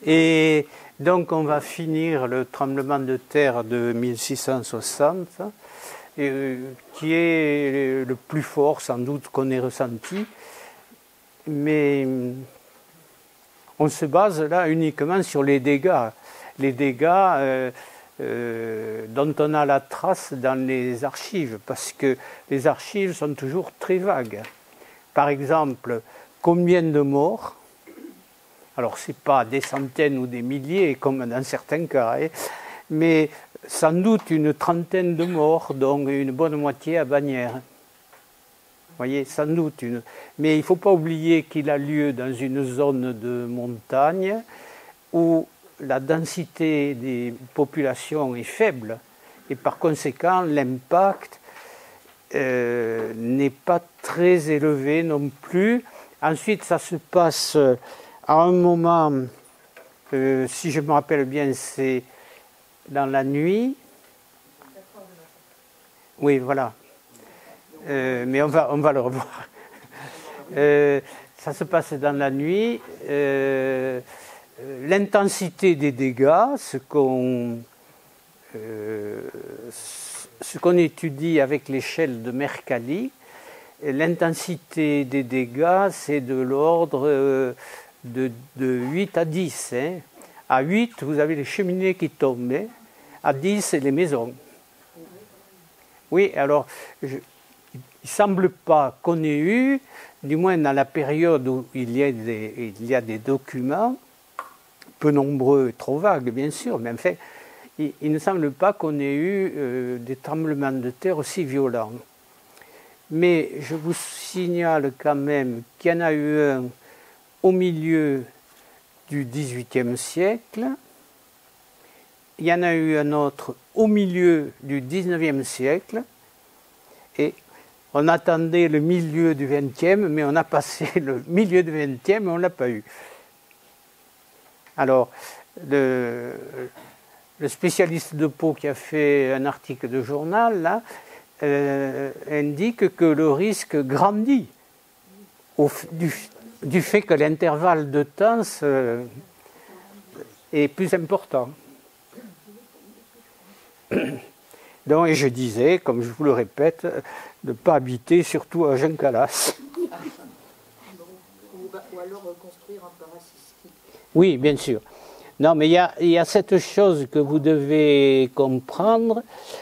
Et donc on va finir le tremblement de terre de 1660, qui est le plus fort sans doute qu'on ait ressenti. Mais on se base là uniquement sur les dégâts. Les dégâts dont on a la trace dans les archives, parce que les archives sont toujours très vagues. Par exemple, combien de morts? Alors, ce n'est pas des centaines ou des milliers, comme dans certains cas, mais sans doute une trentaine de morts, dont une bonne moitié à Bagnères. Vous voyez, sans doute une. Mais il ne faut pas oublier qu'il a lieu dans une zone de montagne où la densité des populations est faible et par conséquent l'impact n'est pas très élevé non plus. Ensuite, ça se passe à un moment, si je me rappelle bien, c'est dans la nuit. Oui, voilà. Mais on va le revoir. Ça se passe dans la nuit. L'intensité des dégâts, ce qu'on étudie avec l'échelle de Mercalli, l'intensité des dégâts, c'est de l'ordre de 8 à 10. À 8, vous avez les cheminées qui tombent. À 10, c'est les maisons. Oui, alors, il ne semble pas qu'on ait eu, du moins dans la période où il y a des documents, peu nombreux, trop vagues bien sûr, mais en fait, il ne semble pas qu'on ait eu des tremblements de terre aussi violents. Mais je vous signale quand même qu'il y en a eu un au milieu du XVIIIe siècle, il y en a eu un autre au milieu du XIXe siècle, et on attendait le milieu du XXe, mais on a passé le milieu du XXe et on ne l'a pas eu. Alors, le spécialiste de Pau qui a fait un article de journal, là, indique que le risque grandit du fait que l'intervalle de temps est plus important. Donc, et je disais, comme je vous le répète, de ne pas habiter surtout à Jean-Calas. Ou alors construire un parasistique. Oui, bien sûr. Non, mais il y a cette chose que vous devez comprendre,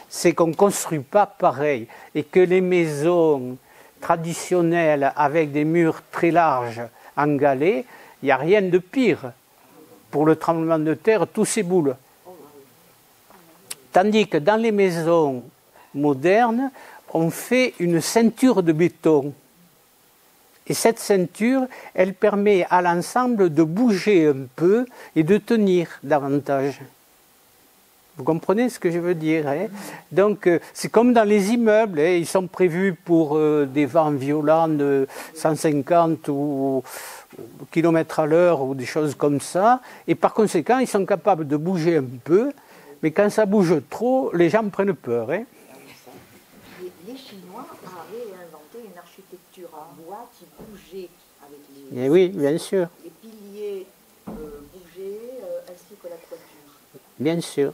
c'est qu'on ne construit pas pareil. Et que les maisons traditionnelles avec des murs très larges en galets, il n'y a rien de pire. Pour le tremblement de terre, tout s'éboule. Tandis que dans les maisons modernes, on fait une ceinture de béton. Et cette ceinture, elle permet à l'ensemble de bouger un peu et de tenir davantage. Vous comprenez ce que je veux dire, hein? Donc, c'est comme dans les immeubles, hein, ils sont prévus pour des vents violents de 150 km à l'heure ou des choses comme ça. Et par conséquent, ils sont capables de bouger un peu. Mais quand ça bouge trop, les gens prennent peur. Hein? Les Chinois avaient inventé une architecture en bois qui bougeait avec les... Et oui, bien sûr. Les piliers bougeaient ainsi que la toiture. Bien sûr.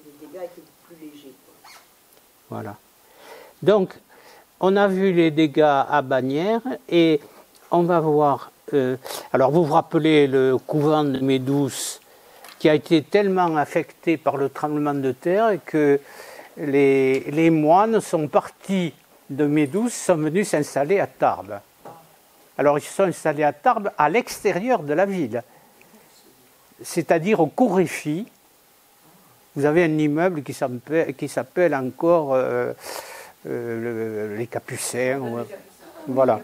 Les dégâts étaient plus légers. Voilà. Donc, on a vu les dégâts à Bagnères et on va voir... alors, vous vous rappelez le couvent de Médouce qui a été tellement affecté par le tremblement de terre que les moines sont partis de Médouce, sont venus s'installer à Tarbes. Alors ils se sont installés à Tarbes à l'extérieur de la ville, c'est-à-dire au Coréfi. Vous avez un immeuble qui s'appelle encore les Capucins. Voilà.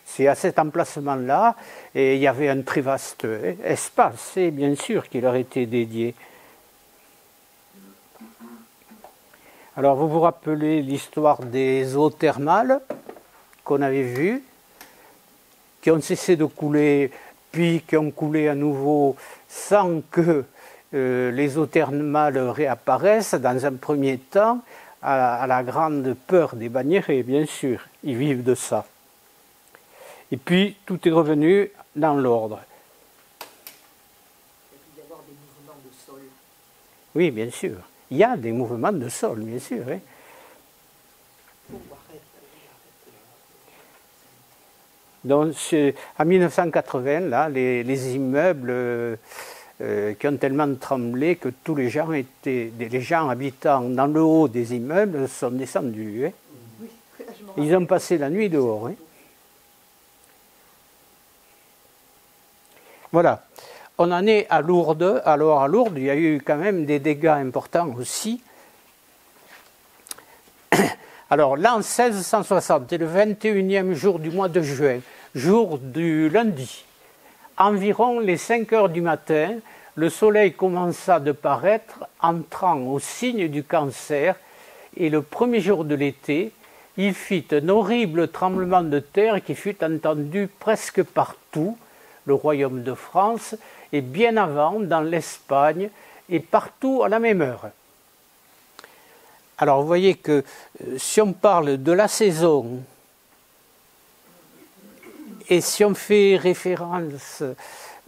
C'est à cet emplacement-là, et il y avait un très vaste espace, et bien sûr, qui leur était dédié. Alors, vous vous rappelez l'histoire des eaux thermales qu'on avait vues, qui ont cessé de couler, puis qui ont coulé à nouveau sans que les eaux thermales réapparaissent, dans un premier temps, à la grande peur des Bagnérés, bien sûr. Ils vivent de ça. Et puis, tout est revenu dans l'ordre. Il peut y avoir des mouvements de sol. Oui, bien sûr. Il y a des mouvements de sol, bien sûr. Hein. Donc, en 1980, là, les immeubles qui ont tellement tremblé que tous les gens habitant dans le haut des immeubles sont descendus. Hein. Oui, ils ont passé la nuit dehors. Hein. Voilà. On en est à Lourdes. Alors à Lourdes, il y a eu quand même des dégâts importants aussi. Alors l'an 1660, c'est le 21e jour du mois de juin, jour du lundi. Environ les 5 heures du matin, le soleil commença de paraître, entrant au signe du Cancer, et le premier jour de l'été, il fit un horrible tremblement de terre qui fut entendu presque partout, le royaume de France, et bien avant dans l'Espagne, et partout à la même heure. Alors vous voyez que si on parle de la saison, et si on fait référence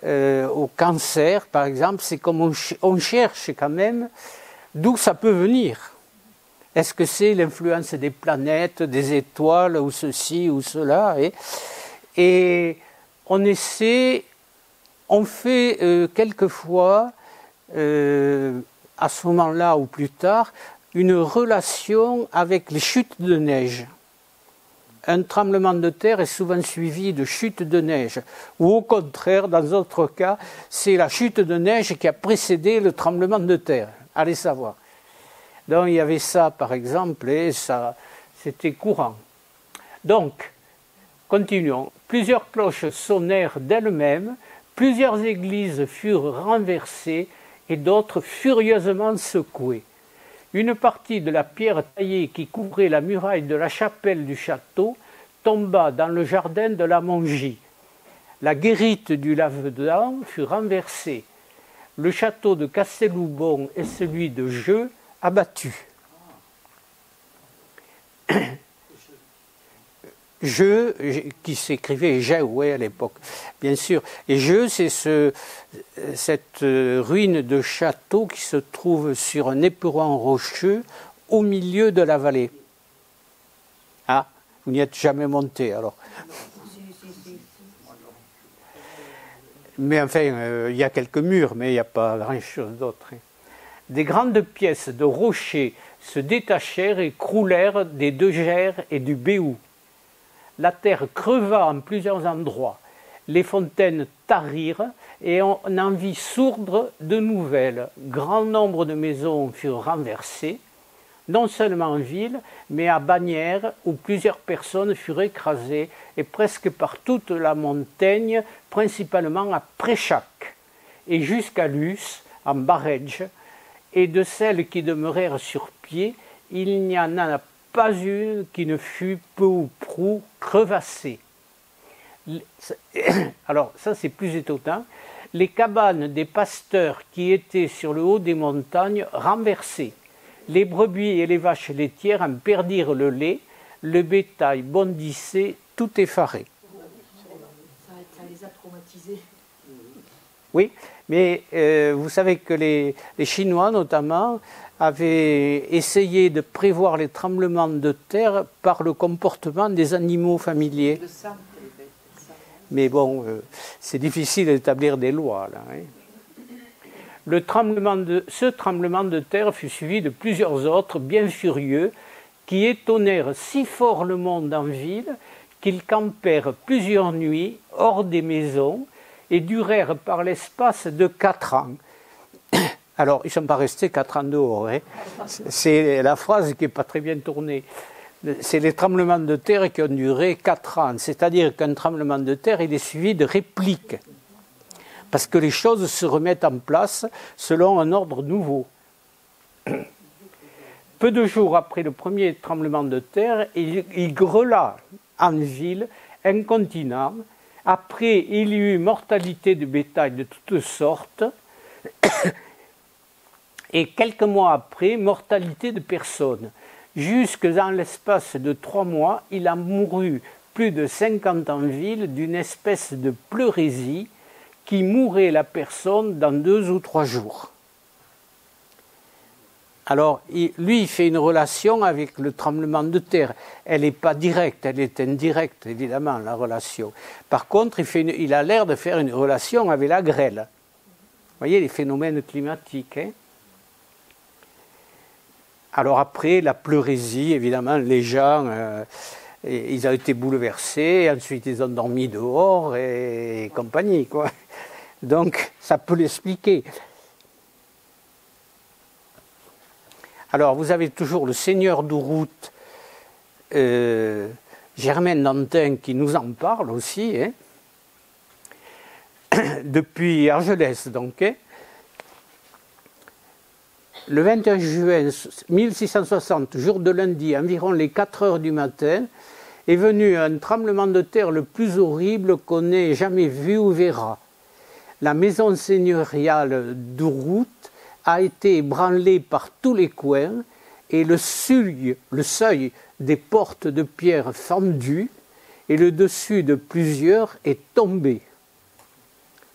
au Cancer, par exemple, c'est comme on cherche quand même d'où ça peut venir. Est-ce que c'est l'influence des planètes, des étoiles, ou ceci, ou cela, et on essaie, on fait quelquefois, à ce moment-là ou plus tard, une relation avec les chutes de neige. Un tremblement de terre est souvent suivi de chutes de neige. Ou au contraire, dans d'autres cas, c'est la chute de neige qui a précédé le tremblement de terre. Allez savoir. Donc il y avait ça, par exemple, et ça, c'était courant. Donc, continuons. Plusieurs cloches sonnèrent d'elles-mêmes, plusieurs églises furent renversées et d'autres furieusement secouées. Une partie de la pierre taillée qui couvrait la muraille de la chapelle du château tomba dans le jardin de la Mongie. La guérite du Lavedan fut renversée. Le château de Castelhoubon et celui de Jeux abattus. Jeux, qui s'écrivait Jaoué à l'époque, bien sûr. Et Jeux, c'est cette ruine de château qui se trouve sur un éperon rocheux au milieu de la vallée. Ah, vous n'y êtes jamais monté alors. Mais enfin, il y a quelques murs, mais il n'y a pas grand-chose d'autre. Des grandes pièces de rochers se détachèrent et croulèrent des deux Gers et du Béou. La terre creva en plusieurs endroits. Les fontaines tarirent et on en vit sourdre de nouvelles. Grand nombre de maisons furent renversées, non seulement en ville, mais à Bagnères, où plusieurs personnes furent écrasées, et presque par toute la montagne, principalement à Préchac, et jusqu'à Luce, en Bareges, et de celles qui demeurèrent sur pied, il n'y en a pas une qui ne fût peu ou prou crevassée. Alors, ça c'est plus étonnant. Les cabanes des pasteurs qui étaient sur le haut des montagnes renversées. Les brebis et les vaches laitières en perdirent le lait. Le bétail bondissait tout effaré. Ça les a traumatisés. Oui, mais vous savez que les Chinois notamment avaient essayé de prévoir les tremblements de terre par le comportement des animaux familiers. Mais bon, c'est difficile d'établir des lois là. Hein. Ce tremblement de terre fut suivi de plusieurs autres bien furieux qui étonnèrent si fort le monde en ville qu'ils campèrent plusieurs nuits hors des maisons et durèrent par l'espace de 4 ans. Alors, ils ne sont pas restés 4 ans dehors. Hein. C'est la phrase qui n'est pas très bien tournée. C'est les tremblements de terre qui ont duré 4 ans. C'est-à-dire qu'un tremblement de terre, il est suivi de répliques. Parce que les choses se remettent en place selon un ordre nouveau. Peu de jours après le premier tremblement de terre, il grela en ville incontinent. Après, il y eut mortalité de bétail de toutes sortes. Et quelques mois après, mortalité de personnes. Jusque dans l'espace de 3 mois, il en mourut plus de 50 ans en ville d'une espèce de pleurésie qui mourait la personne dans 2 ou 3 jours. Alors, lui, il fait une relation avec le tremblement de terre. Elle n'est pas directe, elle est indirecte, évidemment, la relation. Par contre, il a l'air de faire une relation avec la grêle. Vous voyez les phénomènes climatiques. Hein? Alors après, la pleurésie, évidemment, les gens, ils ont été bouleversés, ensuite ils ont dormi dehors et compagnie, quoi. Donc, ça peut l'expliquer. Alors, vous avez toujours le seigneur d'Ourout, Germain Dantin, qui nous en parle aussi, hein, depuis Argelès, donc. Hein. Le 21 juin 1660, jour de lundi, environ les 4 heures du matin, est venu un tremblement de terre le plus horrible qu'on ait jamais vu ou verra. La maison seigneuriale d'Ourout a été ébranlée par tous les coins et le seuil des portes de pierre fendu et le dessus de plusieurs est tombé.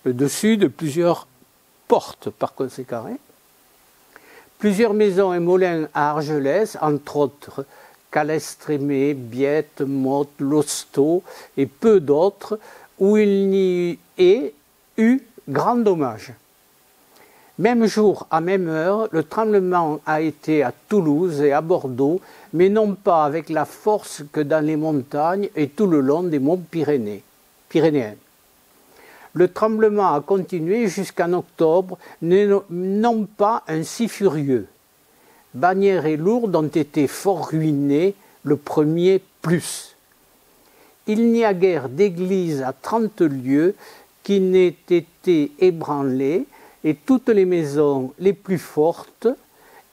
Le dessus de plusieurs portes, par conséquent. Hein. Plusieurs maisons et molins à Argelès, entre autres Calestrémé, Biette, Motte, Losteau et peu d'autres, où il n'y ait eu grand dommage. Même jour, à même heure, le tremblement a été à Toulouse et à Bordeaux, mais non pas avec la force que dans les montagnes et tout le long des monts pyrénéens. Le tremblement a continué jusqu'en octobre, non pas ainsi furieux. Bagnères et Lourdes ont été fort ruinés, le premier plus. Il n'y a guère d'église à 30 lieues qui n'ait été ébranlée, et toutes les maisons les plus fortes,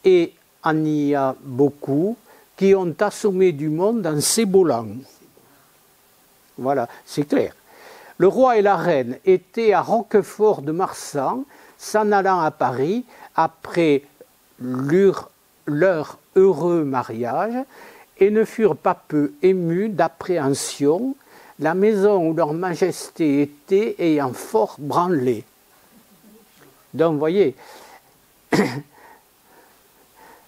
et en y a beaucoup, qui ont assommé du monde en s'éboulant. Voilà, c'est clair. Le roi et la reine étaient à Roquefort de Marsan, s'en allant à Paris après leur heureux mariage, et ne furent pas peu émus d'appréhension, la maison où leur majesté était ayant fort branlé. Donc, vous voyez,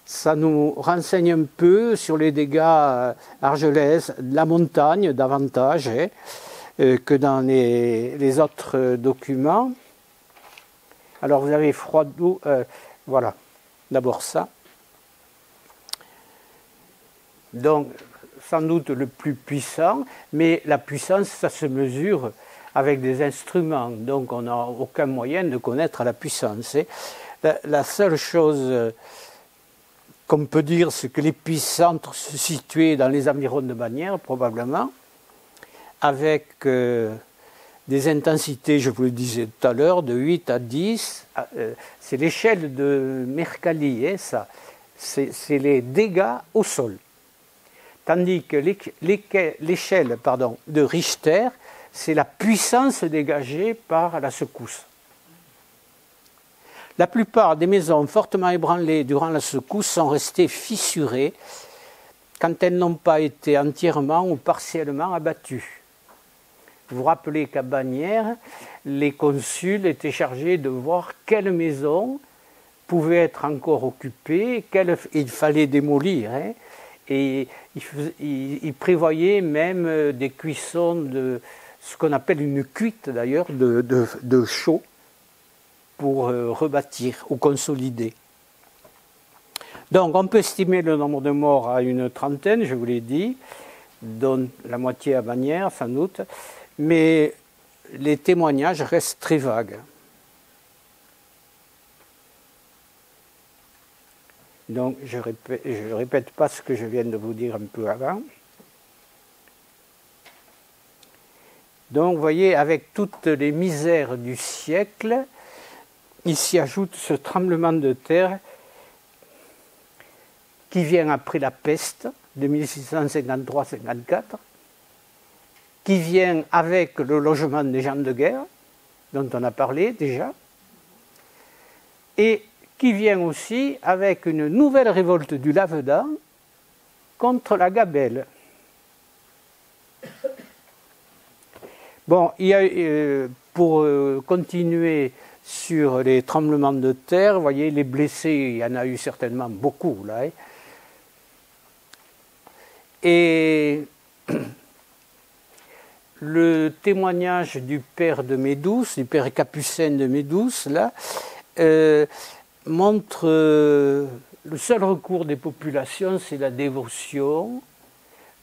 ça nous renseigne un peu sur les dégâts argelès, de la montagne davantage, hein, que dans les autres documents. Alors, vous avez Froidou, voilà, d'abord ça. Donc, sans doute le plus puissant, mais la puissance, ça se mesure avec des instruments, donc on n'a aucun moyen de connaître la puissance. La seule chose qu'on peut dire, c'est que l'épicentre se situait dans les environs de Bagnères, probablement, avec des intensités, je vous le disais tout à l'heure, de 8 à 10. C'est l'échelle de Mercalli, hein, ça. C'est les dégâts au sol. Tandis que l'échelle de Richter, c'est la puissance dégagée par la secousse. La plupart des maisons fortement ébranlées durant la secousse sont restées fissurées quand elles n'ont pas été entièrement ou partiellement abattues. Vous vous rappelez qu'à Bagnères, les consuls étaient chargés de voir quelles maisons pouvaient être encore occupées, quelles il fallait démolir. Hein, et ils prévoyaient même des cuissons de ce qu'on appelle une cuite d'ailleurs de chaux pour rebâtir ou consolider. Donc on peut estimer le nombre de morts à une trentaine, je vous l'ai dit, dont la moitié à Bagnères sans doute, mais les témoignages restent très vagues. Donc je répète pas ce que je viens de vous dire un peu avant. Donc vous voyez, avec toutes les misères du siècle, il s'y ajoute ce tremblement de terre qui vient après la peste de 1653-54, qui vient avec le logement des gens de guerre, dont on a parlé déjà, et qui vient aussi avec une nouvelle révolte du Lavedan contre la gabelle. Bon, il y a, pour continuer sur les tremblements de terre, vous voyez, les blessés, il y en a eu certainement beaucoup là. Hein. Et le témoignage du père de Médouce, du père Capucin de Médouce, là, montre le seul recours des populations, c'est la dévotion.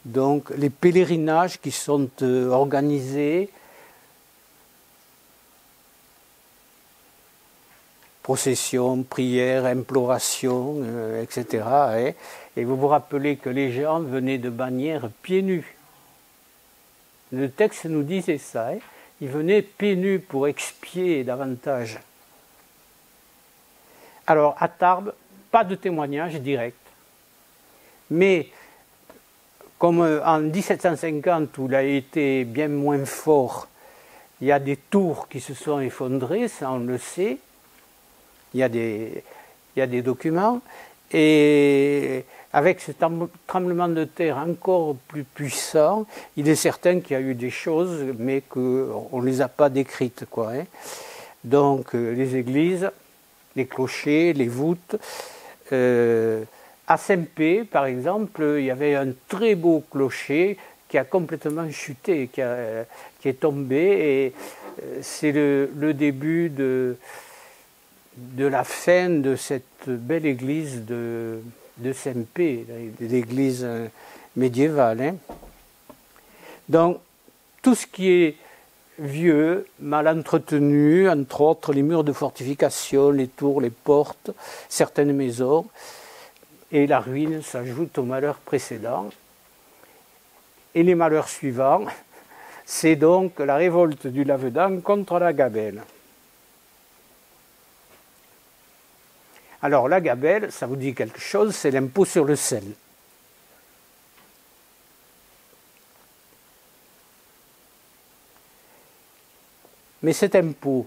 Donc les pèlerinages qui sont organisés, procession, prière, imploration, etc. Hein. Et vous vous rappelez que les gens venaient de Bagnères pieds nus. Le texte nous disait ça. Hein. Ils venaient pieds nus pour expier davantage. Alors à Tarbes, pas de témoignage direct. Mais comme en 1750, où il a été bien moins fort, il y a des tours qui se sont effondrées, ça on le sait, il y a des documents, et avec ce tremblement de terre encore plus puissant, il est certain qu'il y a eu des choses, mais qu'on ne les a pas décrites, quoi, hein. Donc les églises, les clochers, les voûtes, à Saint-Pé, par exemple, il y avait un très beau clocher qui a complètement chuté, qui est tombé, et c'est le début de la fin de cette belle église de Saint-Pé, l'église médiévale. Hein. Donc, tout ce qui est vieux, mal entretenu, entre autres les murs de fortification, les tours, les portes, certaines maisons, et la ruine s'ajoute aux malheurs précédents. Et les malheurs suivants, c'est donc la révolte du Lavedan contre la gabelle. Alors la gabelle, ça vous dit quelque chose, c'est l'impôt sur le sel. Mais cet impôt,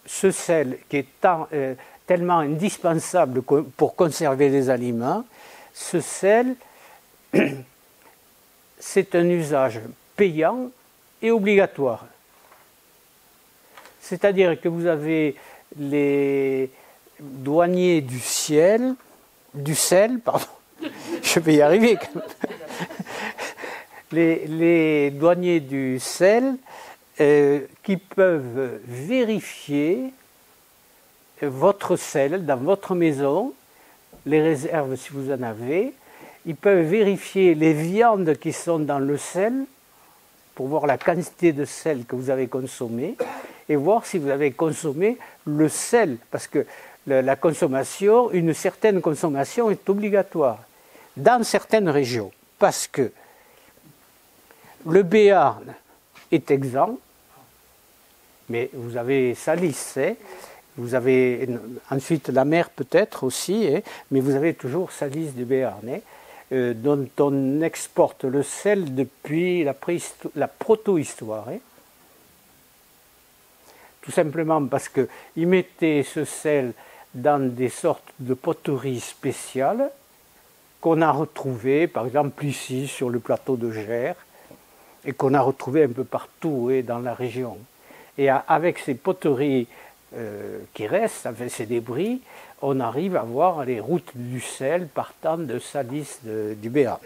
ce sel qui est tellement indispensable pour conserver les aliments, ce sel, c'est un usage payant et obligatoire. C'est-à-dire que vous avez les douaniers du sel, pardon, je vais y arriver quand même. Les douaniers du sel qui peuvent vérifier votre sel dans votre maison, les réserves si vous en avez, ils peuvent vérifier les viandes qui sont dans le sel pour voir la quantité de sel que vous avez consommé et voir si vous avez consommé le sel, parce que la consommation, une certaine consommation est obligatoire dans certaines régions, parce que le Béarn est exempt, mais vous avez Salis, hein, vous avez ensuite la mer peut-être aussi, hein, mais vous avez toujours Salis du Béarn, hein, dont on exporte le sel depuis la proto-histoire. Hein. Tout simplement parce qu'ils mettaient ce sel dans des sortes de poteries spéciales qu'on a retrouvées, par exemple ici sur le plateau de Gers, et qu'on a retrouvées un peu partout dans la région. Et avec ces poteries qui restent, avec ces débris, on arrive à voir les routes du sel partant de Salis du Béarn.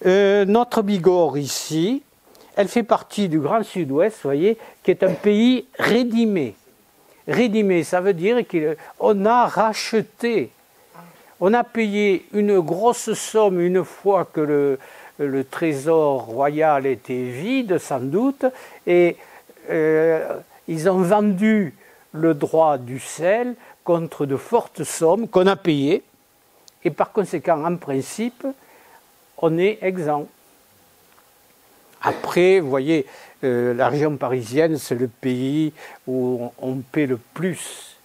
Notre Bigorre ici, elle fait partie du Grand Sud-Ouest, vous voyez, qui est un pays rédimé. Rédimé, ça veut dire qu'on a racheté, on a payé une grosse somme une fois que le trésor royal était vide, sans doute, et ils ont vendu le droit du sel contre de fortes sommes qu'on a payées, et par conséquent, en principe, on est exempt. Après, vous voyez, la région parisienne, c'est le pays où on paie le plus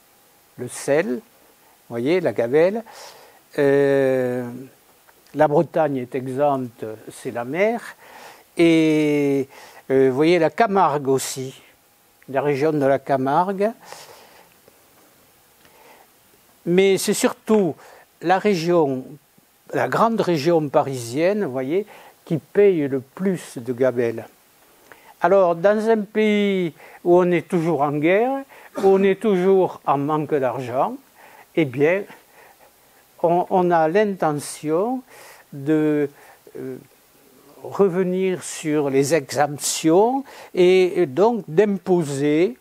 le sel, vous voyez, la gabelle. La Bretagne est exempte, c'est la mer. Et vous voyez la Camargue aussi, la région de la Camargue. Mais c'est surtout la région la grande région parisienne, vous voyez, qui paye le plus de gabelle. Alors, dans un pays où on est toujours en guerre, où on est toujours en manque d'argent, eh bien, on a l'intention de revenir sur les exemptions et donc d'imposer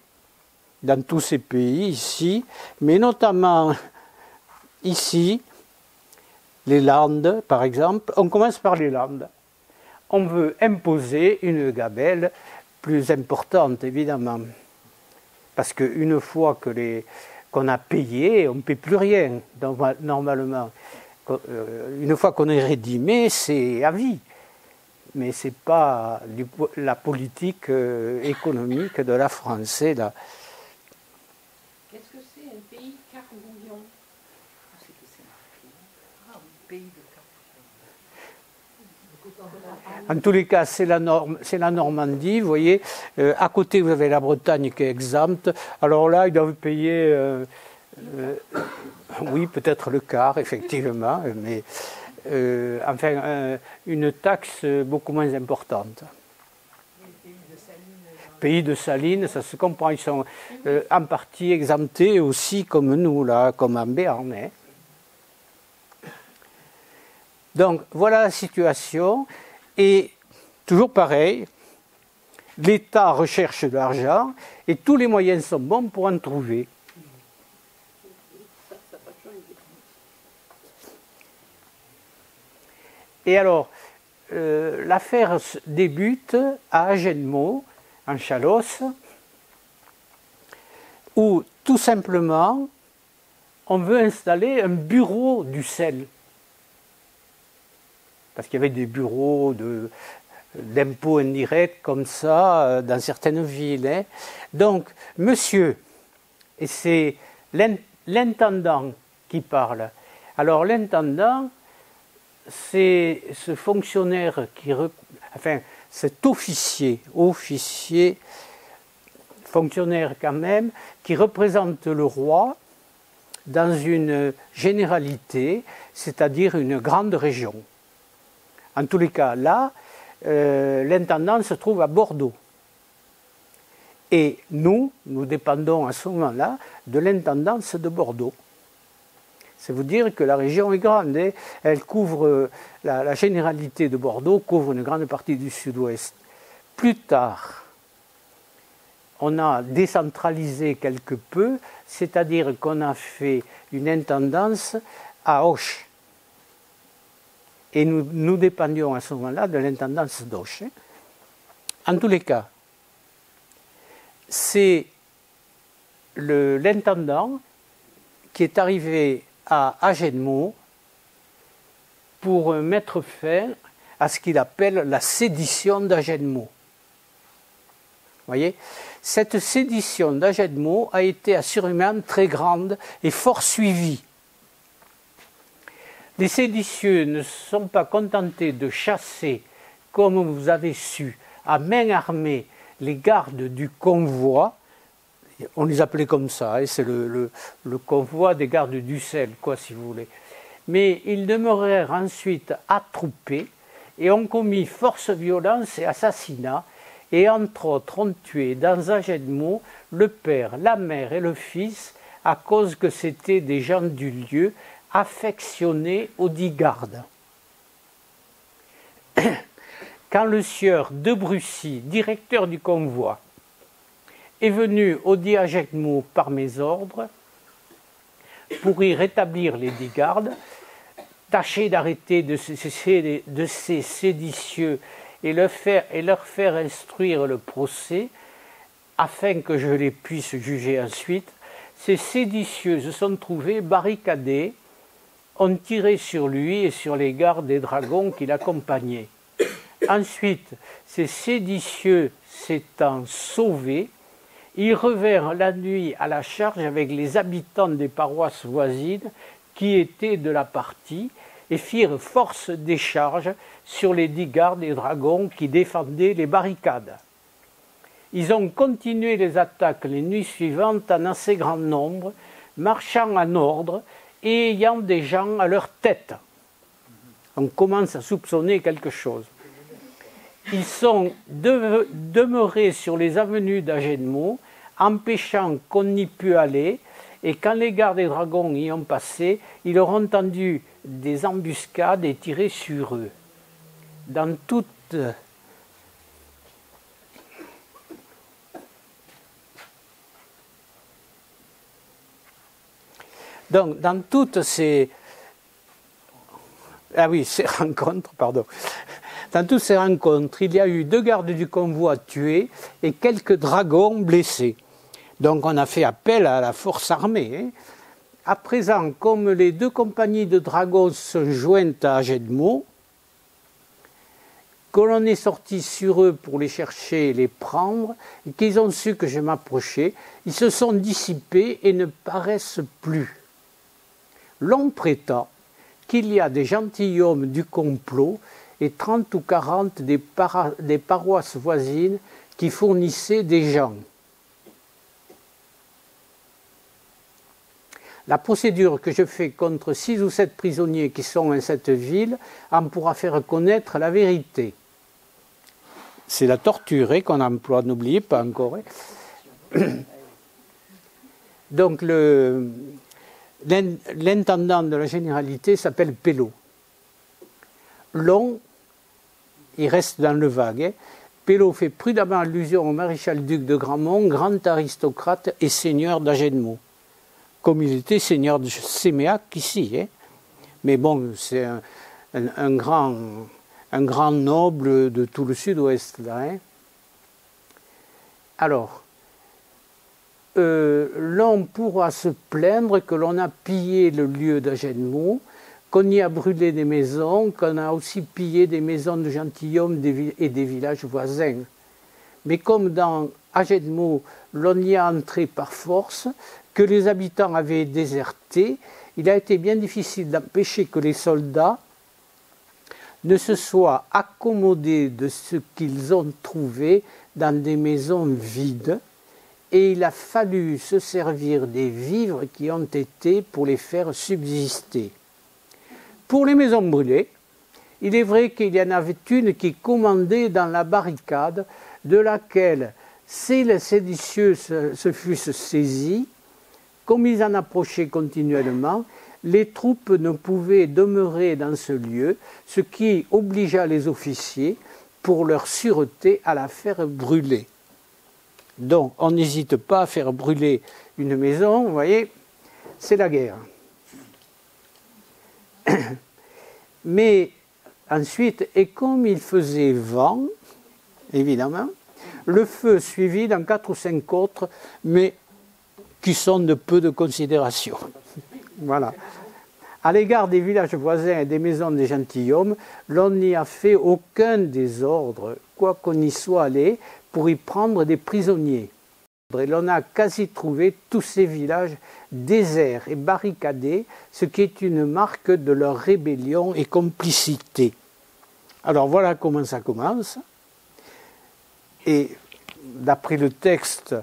dans tous ces pays ici, mais notamment ici, les Landes par exemple. On commence par les Landes. On veut imposer une gabelle plus importante, évidemment. Parce qu'une fois qu'on a payé, on ne paie plus rien, normalement. Une fois qu'on est rédimé, c'est à vie. Mais ce n'est pas la politique économique de la France. Là. Qu'est-ce que c'est un pays carbouillon? C'est que c'est un pays de carbouillon. En tous les cas, c'est la Normandie, vous voyez. À côté, vous avez la Bretagne qui est exempte. Alors là, ils doivent payer, oui, peut-être le quart, effectivement, mais enfin, une taxe beaucoup moins importante. Pays de Salines, ça se comprend, ils sont en partie exemptés aussi comme nous, là, comme en Béarn. Hein. Donc, voilà la situation. Et toujours pareil, l'État recherche de l'argent et tous les moyens sont bons pour en trouver. Et alors, l'affaire débute à Agenmo, en Chalosse, où tout simplement, on veut installer un bureau du sel. Parce qu'il y avait des bureaux d'impôts indirects comme ça dans certaines villes. Hein. Donc, monsieur, et c'est l'intendant qui parle. Alors, l'intendant, c'est ce fonctionnaire enfin, cet officier, fonctionnaire quand même, qui représente le roi dans une généralité, c'est-à-dire une grande région. En tous les cas, là, l'intendant se trouve à Bordeaux. Et nous dépendons à ce moment-là de l'intendance de Bordeaux. C'est vous dire que la région est grande. Hein. Elle couvre, la généralité de Bordeaux couvre une grande partie du sud-ouest. Plus tard, on a décentralisé quelque peu, c'est-à-dire qu'on a fait une intendance à Auch. Et nous dépendions à ce moment-là de l'intendance d'Auch. En tous les cas, c'est l'intendant qui est arrivé à Agenmo pour mettre fin à ce qu'il appelle la sédition d'Agenmo. Vous voyez, cette sédition d'Agenmo a été assurément très grande et fort suivie. Les séditieux ne se sont pas contentés de chasser, comme vous avez su, à main armée, les gardes du convoi. On les appelait comme ça, hein, c'est le convoi des gardes du sel, quoi, si vous voulez. Mais ils demeurèrent ensuite attroupés et ont commis force violence et assassinat, et entre autres ont tué dans Agenmo le père, la mère et le fils, à cause que c'étaient des gens du lieu, affectionné aux 10 gardes. Quand le sieur de Brussy, directeur du convoi, est venu audit Agenmo par mes ordres pour y rétablir les 10 gardes, tâcher d'arrêter de ces séditieux et leur faire instruire le procès afin que je les puisse juger ensuite. Ces séditieux se sont trouvés barricadés, ont tiré sur lui et sur les gardes des dragons qui l'accompagnaient. Ensuite, ces séditieux s'étant sauvés, ils revinrent la nuit à la charge avec les habitants des paroisses voisines qui étaient de la partie et firent force des charges sur les 10 gardes et dragons qui défendaient les barricades. Ils ont continué les attaques les nuits suivantes en assez grand nombre, marchant en ordre et ayant des gens à leur tête. On commence à soupçonner quelque chose. Ils sont demeurés sur les avenues d'Agenmo, empêchant qu'on y pût aller, et quand les gardes des dragons y ont passé, ils leur ont tendu des embuscades et tiré sur eux. Dans toutes ces rencontres, dans toutes ces rencontres, il y a eu 2 gardes du convoi tués et quelques dragons blessés. Donc on a fait appel à la force armée. À présent, comme les 2 compagnies de dragons se joignent à Agenmo, que l'on est sorti sur eux pour les chercher et les prendre, et qu'ils ont su que je m'approchais, ils se sont dissipés et ne paraissent plus. L'on prétend qu'il y a des gentilshommes du complot et 30 ou 40 des paroisses voisines qui fournissaient des gens. La procédure que je fais contre 6 ou 7 prisonniers qui sont dans cette ville en pourra faire connaître la vérité. C'est la torture qu'on emploie, n'oubliez pas encore. Donc l'intendant de la généralité s'appelle Pello. Long, il reste dans le vague. Pello fait prudemment allusion au maréchal-duc de Gramont, grand aristocrate et seigneur d'Agenmo, comme il était seigneur de Séméac ici. Mais bon, c'est un grand noble de tout le sud-ouest. Alors, l'on pourra se plaindre que l'on a pillé le lieu d'Agenmo, qu'on y a brûlé des maisons, qu'on a aussi pillé des maisons de gentilshommes et des villages voisins. Mais comme dans Agenmo, l'on y a entré par force, que les habitants avaient déserté, il a été bien difficile d'empêcher que les soldats ne se soient accommodés de ce qu'ils ont trouvé dans des maisons vides, et il a fallu se servir des vivres qui ont été pour les faire subsister. Pour les maisons brûlées, il est vrai qu'il y en avait une qui commandait dans la barricade, de laquelle, si les séditieux se fussent saisis, comme ils en approchaient continuellement, les troupes ne pouvaient demeurer dans ce lieu, ce qui obligea les officiers, pour leur sûreté, à la faire brûler. Donc, on n'hésite pas à faire brûler une maison, vous voyez, c'est la guerre. Mais ensuite, et comme il faisait vent, évidemment, le feu suivit dans 4 ou 5 autres, mais qui sont de peu de considération. Voilà. À l'égard des villages voisins et des maisons des gentilshommes, l'on n'y a fait aucun désordre, quoi qu'on y soit allé, pour y prendre des prisonniers. Et l'on a quasi trouvé tous ces villages déserts et barricadés, ce qui est une marque de leur rébellion et complicité. Alors voilà comment ça commence. Et d'après le texte,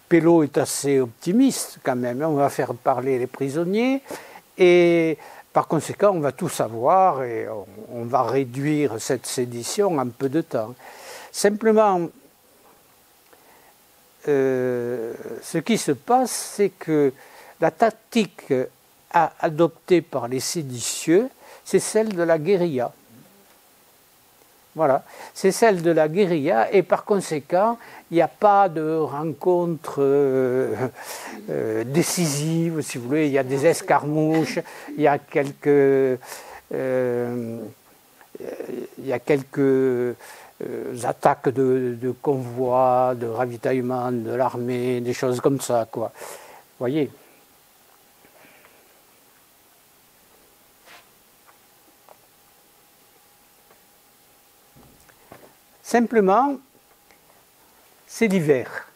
Pello est assez optimiste quand même. On va faire parler les prisonniers et par conséquent on va tout savoir et on va réduire cette sédition en peu de temps. Simplement, ce qui se passe, c'est que la tactique adoptée par les séditieux, c'est celle de la guérilla. Voilà, c'est celle de la guérilla et par conséquent, il n'y a pas de rencontre décisive, si vous voulez. Il y a des escarmouches, il y a quelques attaques de convois, de ravitaillement de l'armée, des choses comme ça, quoi. Vous voyez ? Simplement, c'est l'hiver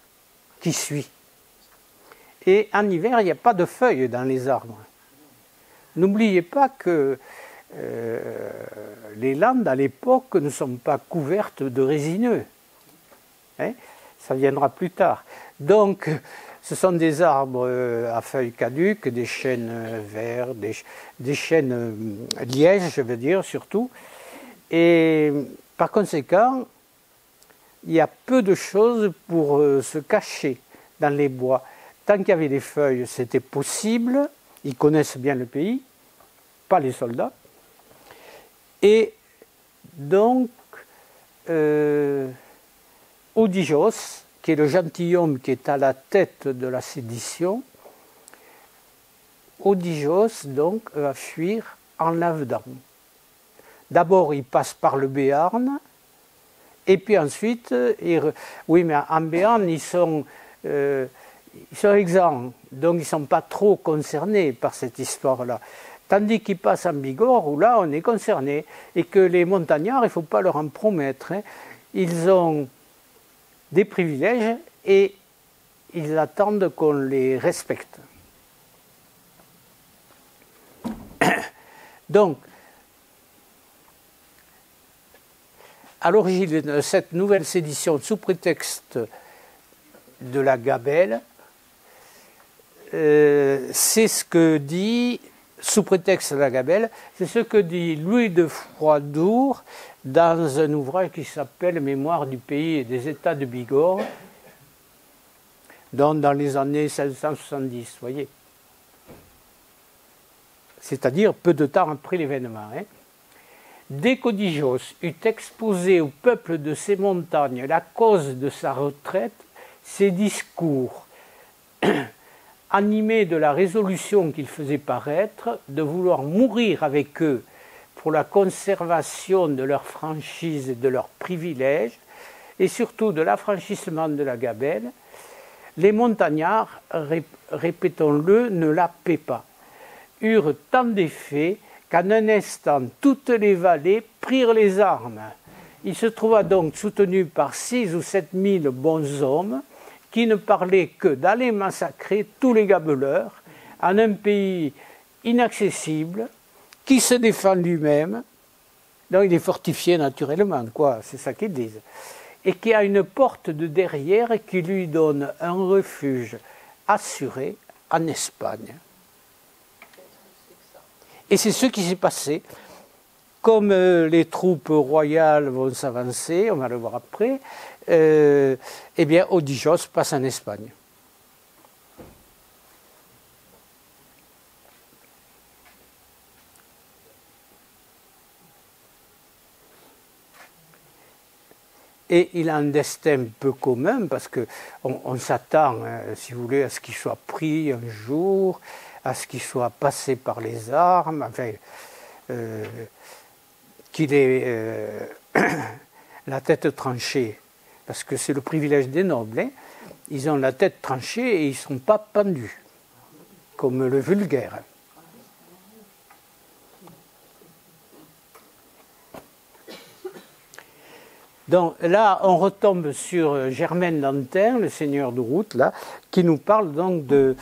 qui suit. Et en hiver, il n'y a pas de feuilles dans les arbres. N'oubliez pas que les landes à l'époque ne sont pas couvertes de résineux. Ça viendra plus tard. Donc, Ce sont des arbres à feuilles caduques, des chênes verts, des chênes lièges, je veux dire, surtout. Et par conséquent, il y a peu de choses pour se cacher dans les bois. Tant qu'il y avait des feuilles, c'était possible. Ils connaissent bien le pays, pas les soldats. Et donc, Odijos, qui est le gentilhomme qui est à la tête de la sédition, Odijos donc va fuir en Lavedan. D'abord, il passe par le Béarn, et puis ensuite, oui, mais en Béarn, ils sont exempts, donc ils ne sont pas trop concernés par cette histoire-là. Tandis qu'ils passent en Bigorre, où là, on est concerné, et que les montagnards, il ne faut pas leur en promettre. Hein. Ils ont des privilèges et ils attendent qu'on les respecte. Donc, à l'origine de cette nouvelle sédition, sous prétexte de la gabelle, c'est ce que dit, sous prétexte de la gabelle, c'est ce que dit Louis de Froidour dans un ouvrage qui s'appelle Mémoire du pays et des États de Bigorre, dans les années 1670, vous voyez. C'est-à-dire peu de temps après l'événement. Hein. Dès qu'Odijos eut exposé au peuple de ces montagnes la cause de sa retraite, ses discours, animés de la résolution qu'il faisait paraître de vouloir mourir avec eux pour la conservation de leur franchise et de leurs privilèges, et surtout de l'affranchissement de la gabelle, les montagnards, répétons-le, ne la paient pas, eurent tant d'effet qu'en un instant, toutes les vallées prirent les armes. Il se trouva donc soutenu par 6 ou 7 000 bons hommes qui ne parlaient que d'aller massacrer tous les gabeleurs en un pays inaccessible, qui se défend lui-même, donc il est fortifié naturellement, quoi, c'est ça qu'ils disent, et qui a une porte de derrière qui lui donne un refuge assuré en Espagne. Et c'est ce qui s'est passé. Comme les troupes royales vont s'avancer, on va le voir après, eh bien Odijos passe en Espagne. Et il a un destin peu commun parce qu'on s'attend, si vous voulez, à ce qu'il soit pris un jour, à ce qu'il soit passé par les armes, enfin, qu'il ait la tête tranchée, parce que c'est le privilège des nobles. Hein. Ils ont la tête tranchée et ils ne sont pas pendus, comme le vulgaire. Donc là, on retombe sur Germaine d'Antin, le seigneur de Route, là, qui nous parle donc de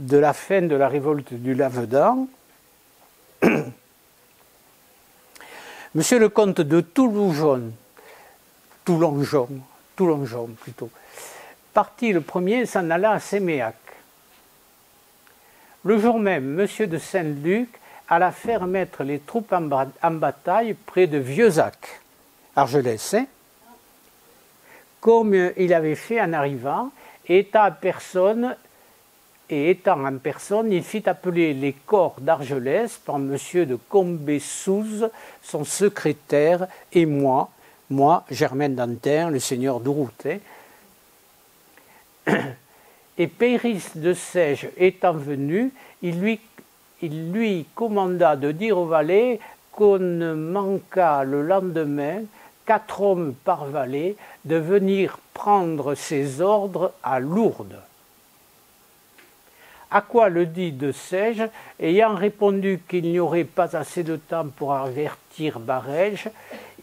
la fin de la révolte du Lavedan. Monsieur le comte de Toulonjon plutôt, parti le premier, s'en alla à Séméac. Le jour même, monsieur de Saint-Luc alla faire mettre les troupes en bataille près de Vieuzac, Argelès, hein, comme il avait fait en arrivant, et étant en personne, il fit appeler les corps d'Argelès par monsieur de Combesouze, son secrétaire, et moi, Germaine d'Antin, le seigneur de Route. Hein. Et Péris de Sège étant venu, il lui commanda de dire au valet qu'on ne manqua le lendemain 4 hommes par valet de venir prendre ses ordres à Lourdes. À quoi le dit de Sège, ayant répondu qu'il n'y aurait pas assez de temps pour avertir Barège,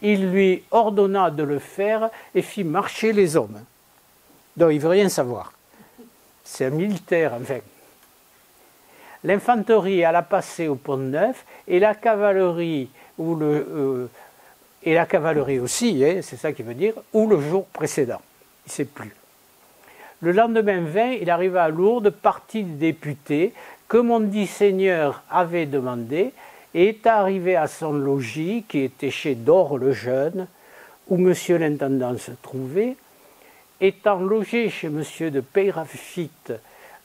il lui ordonna de le faire et fit marcher les hommes. Donc il ne veut rien savoir. C'est un militaire, enfin. L'infanterie alla passer au Pont-Neuf et la cavalerie aussi, hein, c'est ça qui veut dire, ou le jour précédent. Il ne sait plus. Le lendemain 20, il arriva à Lourdes, parti des députés, que mon dit Seigneur avait demandé, et est arrivé à son logis, qui était chez Dore le Jeune, où monsieur l'intendant se trouvait. Étant logé chez monsieur de Peyraphite,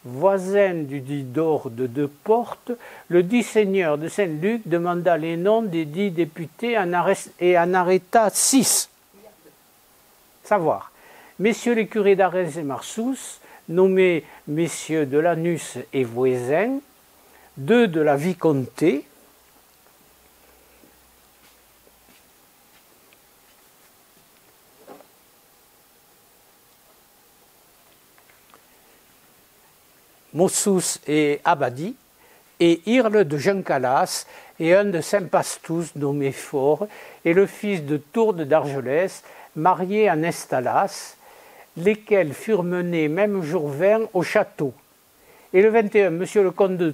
voisin du dit Dore de deux portes, le dit seigneur de Saint-Luc demanda les noms des dix députés et en arrêta 6. Savoir, messieurs les curés d'Arès et Marsous, nommés messieurs de Lanus et Voisin, 2 de la vicomté, Mossus et Abadi, et Irle de Jean-Calas, et un de Saint-Pastous nommé Fort, et le fils de Tourde d'Argelès, marié à Nestalas, lesquels furent menés même jour 20 au château. Et le 21, monsieur le comte de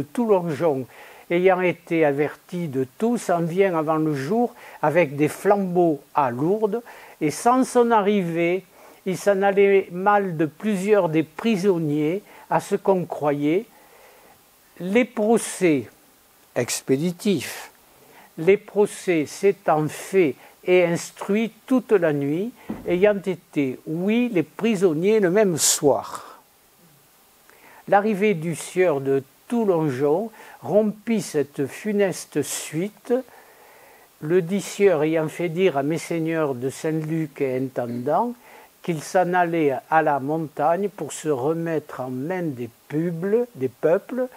Toulongeon, ayant été averti de tout, s'en vient avant le jour avec des flambeaux à Lourdes, et sans son arrivée, il s'en allait mal de plusieurs des prisonniers, à ce qu'on croyait. Les procès expéditifs, les procès s'étant faits et instruits toute la nuit, ayant été, oui, les prisonniers le même soir. L'arrivée du sieur de Toulongeon rompit cette funeste suite, le dit sieur ayant fait dire à messeigneurs de Saint-Luc et intendant qu'il s'en allait à la montagne pour se remettre en main des peuples,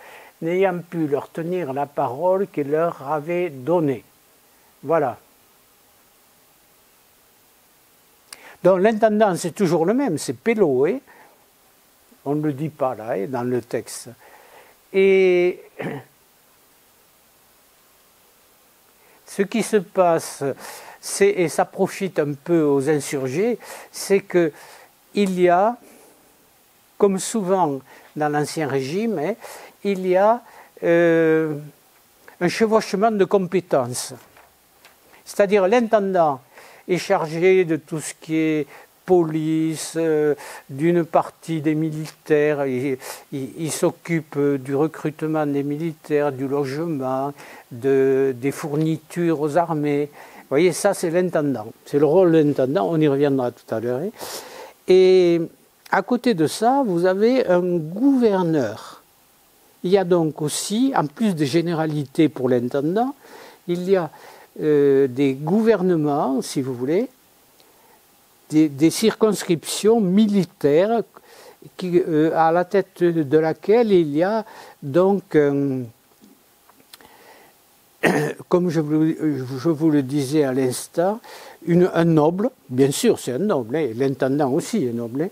n'ayant pu leur tenir la parole qu'il leur avait donnée. Voilà. Donc l'intendant, c'est toujours le même, c'est Pello, hein. On ne le dit pas là, hein, dans le texte. Et ce qui se passe, et ça profite un peu aux insurgés, c'est qu'il y a, comme souvent dans l'Ancien Régime, hein, il y a un chevauchement de compétences. C'est-à-dire l'intendant est chargé de tout ce qui est police, d'une partie des militaires, il s'occupe du recrutement des militaires, du logement, des fournitures aux armées. Vous voyez, ça c'est l'intendant, c'est le rôle de l'intendant, on y reviendra tout à l'heure. Et à côté de ça, vous avez un gouverneur. Il y a donc aussi, en plus des généralités pour l'intendant, il y a des gouvernements, si vous voulez, des circonscriptions militaires à la tête de laquelle il y a donc, comme je vous le disais à l'instant, un noble, bien sûr c'est un noble, hein, l'intendant aussi est noble, hein,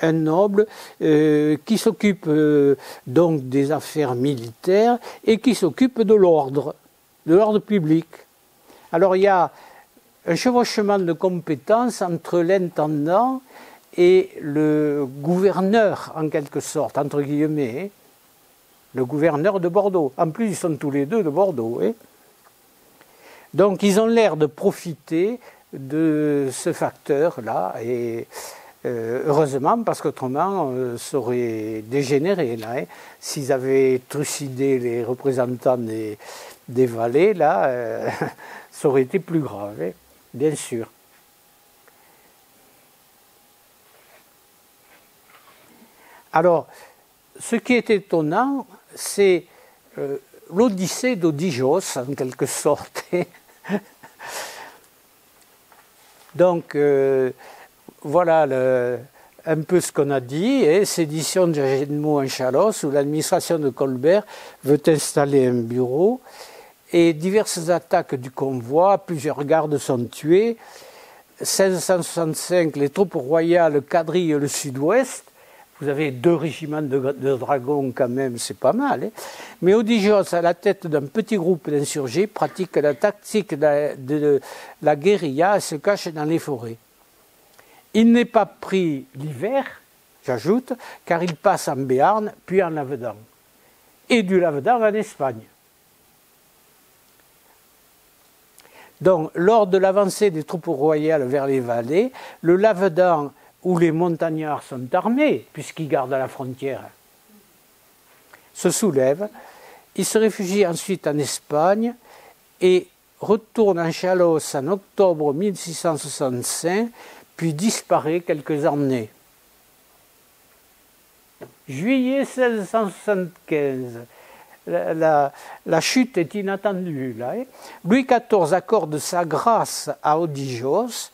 un noble qui s'occupe donc des affaires militaires et qui s'occupe de l'ordre public. Alors il y a un chevauchement de compétences entre l'intendant et le gouverneur, en quelque sorte, entre guillemets, hein, le gouverneur de Bordeaux. En plus, ils sont tous les deux de Bordeaux. Hein. Donc, ils ont l'air de profiter de ce facteur-là, et heureusement, parce qu'autrement, ça aurait dégénéré, là. Hein. S'ils avaient trucidé les représentants des vallées, là, ça aurait été plus grave. Hein. Bien sûr. Alors, ce qui est étonnant, c'est l'Odyssée d'Odygeos, en quelque sorte. Donc, voilà un peu ce qu'on a dit. Sédition de Gédemont en Chalosse, où l'administration de Colbert veut installer un bureau. Et diverses attaques du convoi, plusieurs gardes sont tués. 1665, les troupes royales quadrillent le sud-ouest. Vous avez 2 régiments de dragons quand même, c'est pas mal. Hein. Mais Odygeos, à la tête d'un petit groupe d'insurgés, pratique la tactique de la guérilla et se cache dans les forêts. Il n'est pas pris l'hiver, j'ajoute, car il passe en Béarn, puis en Lavedan. Et du Lavedan en Espagne. Donc, lors de l'avancée des troupes royales vers les vallées, le Lavedan où les montagnards sont armés, puisqu'ils gardent la frontière, se soulève. Il se réfugie ensuite en Espagne et retourne en Chalosse en octobre 1665, puis disparaît quelques années. Juillet 1675, la chute est inattendue. Là, hein. Louis XIV accorde sa grâce à Audijos.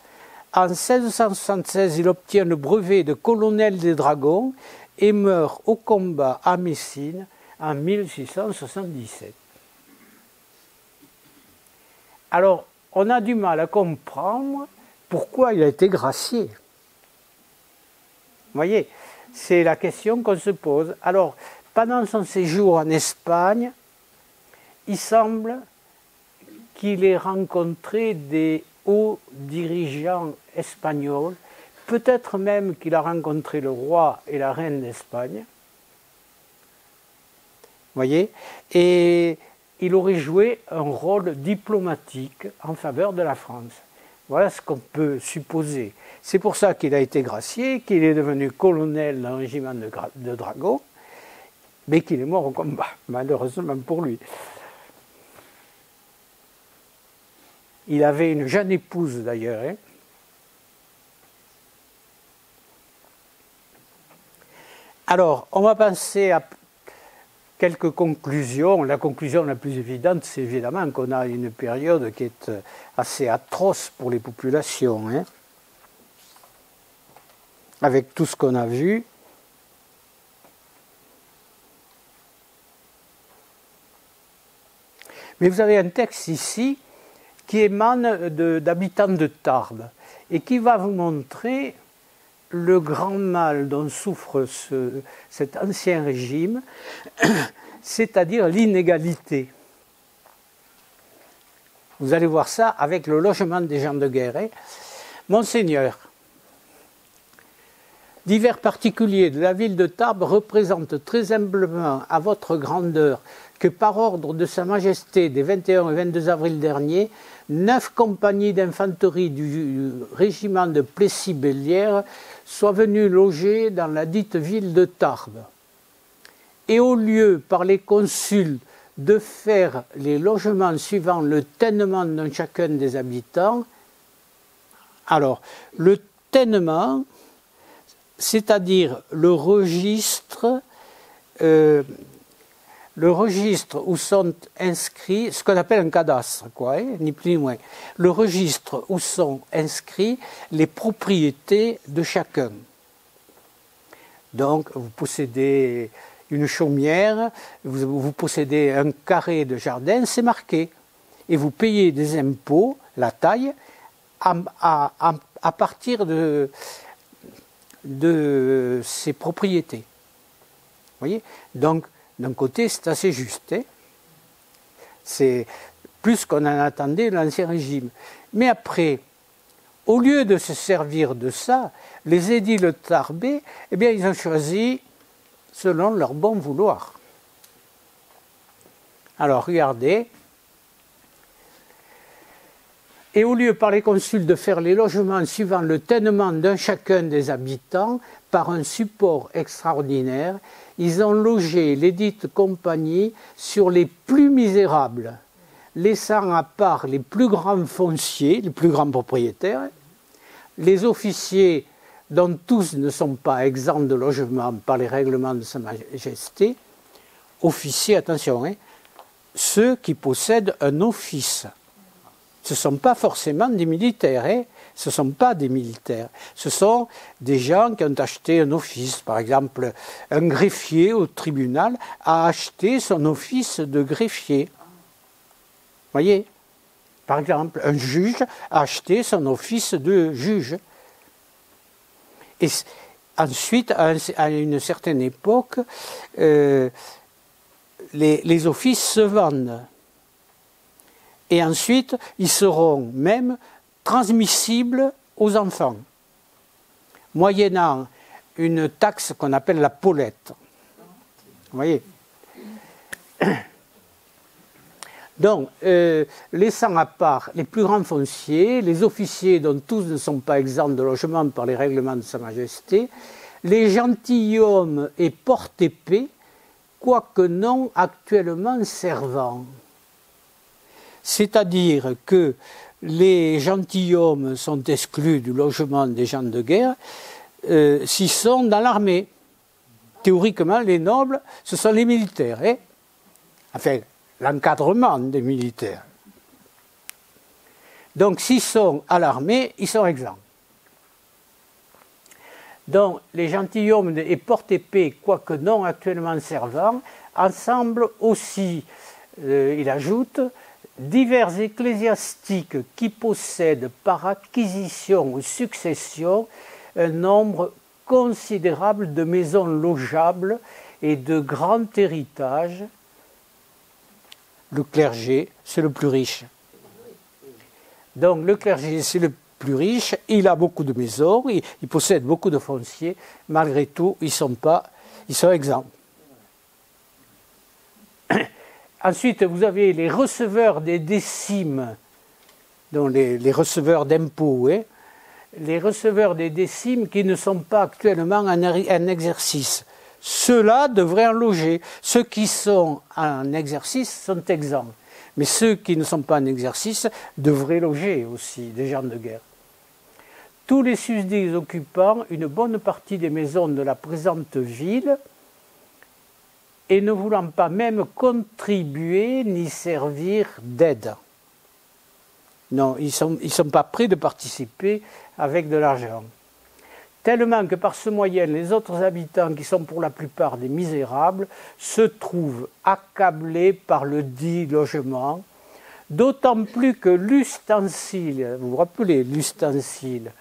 En 1676, il obtient le brevet de colonel des dragons et meurt au combat à Messine en 1677. Alors, on a du mal à comprendre pourquoi il a été gracié. Vous voyez, c'est la question qu'on se pose. Alors, pendant son séjour en Espagne, il semble qu'il ait rencontré des hauts dirigeants espagnols, peut-être même qu'il a rencontré le roi et la reine d'Espagne. Vous voyez, et il aurait joué un rôle diplomatique en faveur de la France. Voilà ce qu'on peut supposer. C'est pour ça qu'il a été gracié, qu'il est devenu colonel d'un régiment de dragons, mais qu'il est mort au combat, malheureusement pour lui. Il avait une jeune épouse d'ailleurs. Hein. Alors, on va penser à quelques conclusions. La conclusion la plus évidente, c'est évidemment qu'on a une période qui est assez atroce pour les populations, hein, avec tout ce qu'on a vu. Mais vous avez un texte ici qui émane d'habitants de Tarbes et qui va vous montrer le grand mal dont souffre cet ancien régime, c'est-à-dire l'inégalité. Vous allez voir ça avec le logement des gens de guerre. Hein. Monseigneur, divers particuliers de la ville de Tarbes représentent très humblement à votre grandeur que par ordre de Sa Majesté des 21 et 22 avril dernier, 9 compagnies d'infanterie du régiment de Plessis-Bellière soient venues loger dans la dite ville de Tarbes. Et au lieu par les consuls de faire les logements suivant le tènement d'un chacun des habitants, alors le tènement, c'est-à-dire le registre où sont inscrits, ce qu'on appelle un cadastre, quoi, hein, ni plus ni moins. Le registre où sont inscrits les propriétés de chacun. Donc, vous possédez une chaumière, vous possédez un carré de jardin, c'est marqué. Et vous payez des impôts, la taille, à partir de ces propriétés. Vous voyez ? Donc, d'un côté, c'est assez juste. Hein, c'est plus qu'on en attendait de l'Ancien Régime. Mais après, au lieu de se servir de ça, les édiles tarbais, eh bien, ils ont choisi selon leur bon vouloir. Alors, regardez. Et au lieu par les consuls de faire les logements suivant le tènement d'un chacun des habitants, par un support extraordinaire, ils ont logé les dites compagnies sur les plus misérables, laissant à part les plus grands fonciers, les plus grands propriétaires, les officiers dont tous ne sont pas exempts de logement par les règlements de Sa Majesté, officiers, attention, hein, ceux qui possèdent un office. Ce ne sont pas forcément des militaires, hein. Ce ne sont pas des militaires. Ce sont des gens qui ont acheté un office. Par exemple, un greffier au tribunal a acheté son office de greffier. Vous voyez ? Par exemple, un juge a acheté son office de juge. Et ensuite, à une certaine époque, les offices se vendent. Et ensuite, ils seront même transmissibles aux enfants, moyennant une taxe qu'on appelle la polette. Vous voyez ? Donc, laissant à part les plus grands fonciers, les officiers dont tous ne sont pas exempts de logement par les règlements de Sa Majesté, les gentilshommes et porte-épée, quoique non actuellement servants. C'est-à-dire que les gentilshommes sont exclus du logement des gens de guerre s'ils sont dans l'armée. Théoriquement, les nobles, ce sont les militaires. Hein? Enfin, l'encadrement des militaires. Donc, s'ils sont à l'armée, ils sont exempts. Donc, les gentilshommes et porte-épée, quoique non actuellement servants, ensemble aussi, il ajoute, divers ecclésiastiques qui possèdent par acquisition ou succession un nombre considérable de maisons logeables et de grands héritages. Le clergé, c'est le plus riche. Donc le clergé, c'est le plus riche, il a beaucoup de maisons, il possède beaucoup de fonciers, malgré tout, ils sont exempts. Ensuite, vous avez les receveurs des décimes, donc les receveurs d'impôts, hein, les receveurs des décimes qui ne sont pas actuellement en exercice. Ceux-là devraient en loger. Ceux qui sont en exercice sont exempts. Mais ceux qui ne sont pas en exercice devraient loger aussi, des gens de guerre. Tous les susdits occupant une bonne partie des maisons de la présente ville et ne voulant pas même contribuer ni servir d'aide. Non, ils ne sont pas prêts de participer avec de l'argent. Tellement que par ce moyen, les autres habitants, qui sont pour la plupart des misérables, se trouvent accablés par le dit logement, d'autant plus que l'ustensile, vous vous rappelez l'ustensile,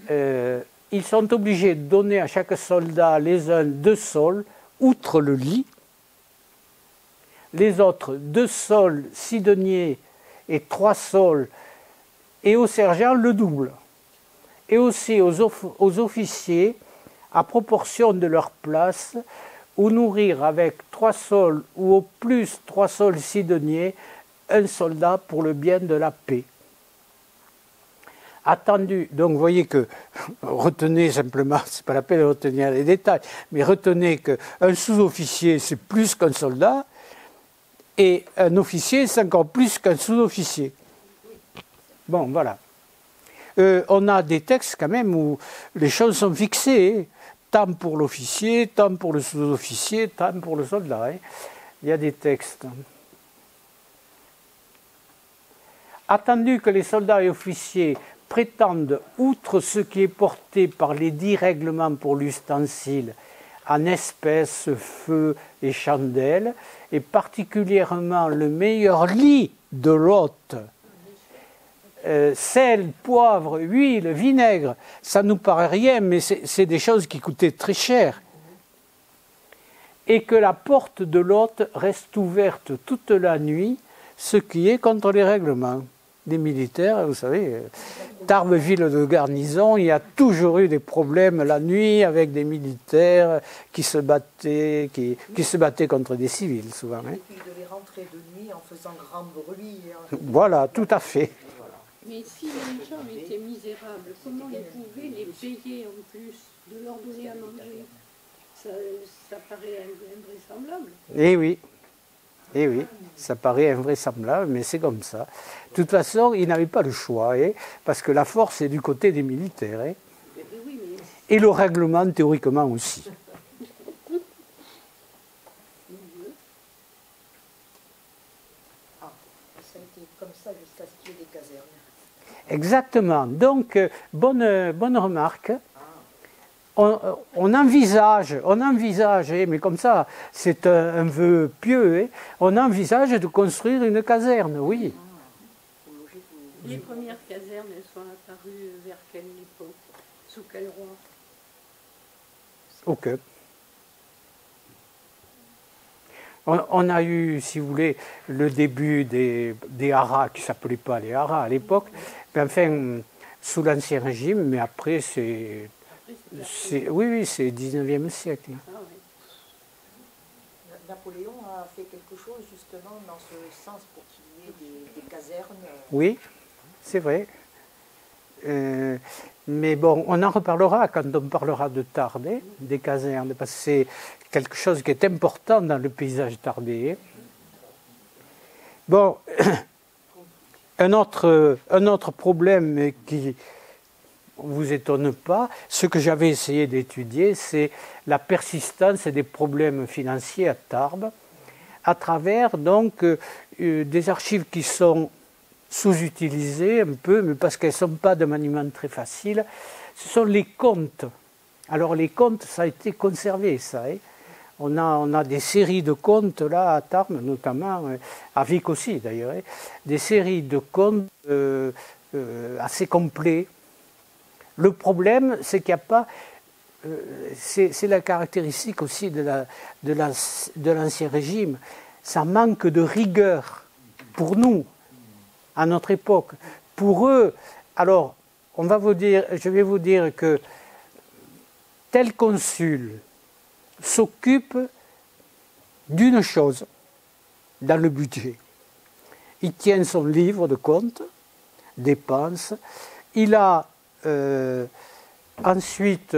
ils sont obligés de donner à chaque soldat les uns 2 sols, outre le lit, les autres 2 sols 6 deniers et 3 sols, et aux sergents le double. Et aussi aux officiers, à proportion de leur place, ou nourrir avec 3 sols ou au plus 3 sols 6 deniers, un soldat pour le bien de la paix. Attendu, donc vous voyez que, retenez simplement, c'est pas la peine de retenir les détails, mais retenez qu'un sous-officier c'est plus qu'un soldat, et un officier c'est encore plus qu'un sous-officier. Bon, voilà. On a des textes quand même où les choses sont fixées, hein. Tant pour l'officier, tant pour le sous-officier, tant pour le soldat. Hein. Il y a des textes. Attendu que les soldats et officiers prétendent, outre ce qui est porté par les 10 règlements pour l'ustensile, en espèces, feu et chandelles, et particulièrement le meilleur lit de l'hôte, sel, poivre, huile, vinaigre, ça nous paraît rien, mais c'est des choses qui coûtaient très cher. Et que la porte de l'hôte reste ouverte toute la nuit, ce qui est contre les règlements des militaires. Vous savez, Tarbes, ville de garnison, il y a toujours eu des problèmes la nuit avec des militaires qui se battaient, qui se battaient contre des civils souvent. Hein. Et puis ils devaient rentrer de nuit en faisant grand bruit. Voilà, tout à fait. Mais si les gens étaient misérables, comment ils pouvaient les payer en plus, de leur donner à manger? Ça paraît invraisemblable. Eh oui, ça paraît invraisemblable, mais c'est comme ça. De toute façon, ils n'avaient pas le choix, hein, parce que la force est du côté des militaires. Hein, et le règlement, théoriquement, aussi. Ah, ça a été comme ça jusqu'à ce qu'il y ait des casernes. Exactement. Donc, bonne remarque. On envisage, mais comme ça, c'est un vœu pieux, hein, on envisage de construire une caserne, oui. Les premières casernes, elles sont apparues vers quelle époque? Sous quel roi? Ok. On a eu, si vous voulez, le début des haras, qui ne s'appelaient pas les haras à l'époque, mais enfin, sous l'Ancien Régime, mais après, c'est 19e siècle. Napoléon a a fait quelque chose justement dans ce sens pour qu'il y ait des casernes. Oui, c'est vrai. Mais bon, on en reparlera quand on parlera de Tarbes, hein, des casernes, parce que c'est quelque chose qui est important dans le paysage tarbais. Bon, un autre problème qui ne vous étonne pas, ce que j'avais essayé d'étudier, c'est la persistance des problèmes financiers à Tarbes, à travers donc des archives qui sont sous-utilisées un peu, mais parce qu'elles ne sont pas de maniement très facile. Ce sont les comptes. Alors les comptes, ça a été conservé, ça. Hein. On a des séries de comptes là à Tarbes, notamment, à Vic aussi d'ailleurs, hein, des séries de comptes assez complets. Le problème, c'est qu'il n'y a pas... c'est la caractéristique aussi de l'Ancien Régime. Ça manque de rigueur pour nous, à notre époque. Pour eux, alors, je vais vous dire que tel consul s'occupe d'une chose dans le budget. Il tient son livre de compte, dépenses. Il a ensuite,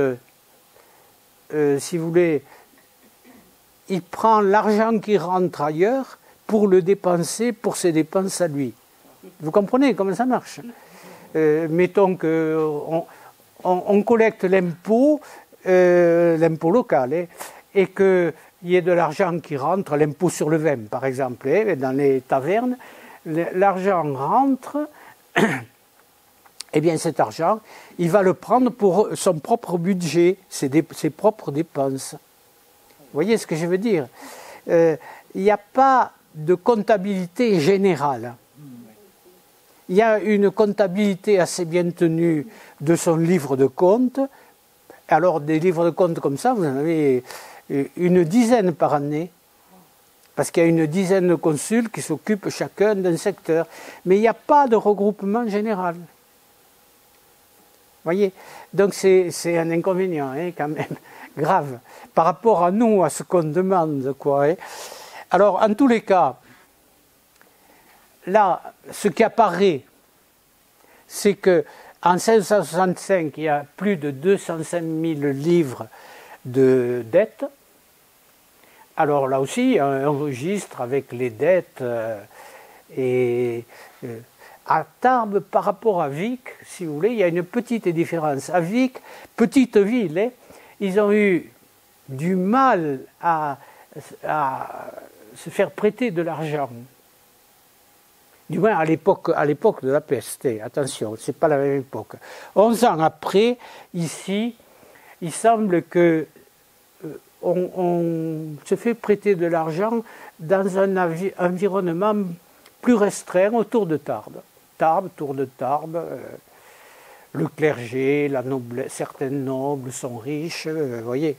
si vous voulez, il prend l'argent qui rentre ailleurs pour le dépenser pour ses dépenses à lui. Vous comprenez comment ça marche? Mettons qu'on collecte l'impôt local, hein, et qu'il y ait de l'argent qui rentre, l'impôt sur le vin par exemple, hein, dans les tavernes, l'argent rentre, et bien cet argent, il va le prendre pour son propre budget, ses propres dépenses. Vous voyez ce que je veux dire? Il n'y a pas de comptabilité générale. Il y a une comptabilité assez bien tenue de son livre de compte. Alors des livres de compte comme ça, vous en avez une dizaine par année, parce qu'il y a une dizaine de consuls qui s'occupent chacun d'un secteur. Mais il n'y a pas de regroupement général. Vous voyez? Donc c'est un inconvénient, hein, quand même, grave, par rapport à nous, à ce qu'on demande, quoi. Hein. Alors, en tous les cas, là, ce qui apparaît, c'est qu'en 1665, il y a plus de 205 000 livres de dettes. Alors là aussi, il y a un registre avec les dettes à Tarbes, par rapport à Vic, si vous voulez, il y a une petite différence. À Vic, petite ville, hein, ils ont eu du mal à se faire prêter de l'argent. Du moins à l'époque de la peste, attention, ce n'est pas la même époque. 11 ans après, ici, il semble que on se fait prêter de l'argent dans un environnement plus restreint autour de Tarbes. Autour de Tarbes, le clergé, certains nobles sont riches, vous voyez.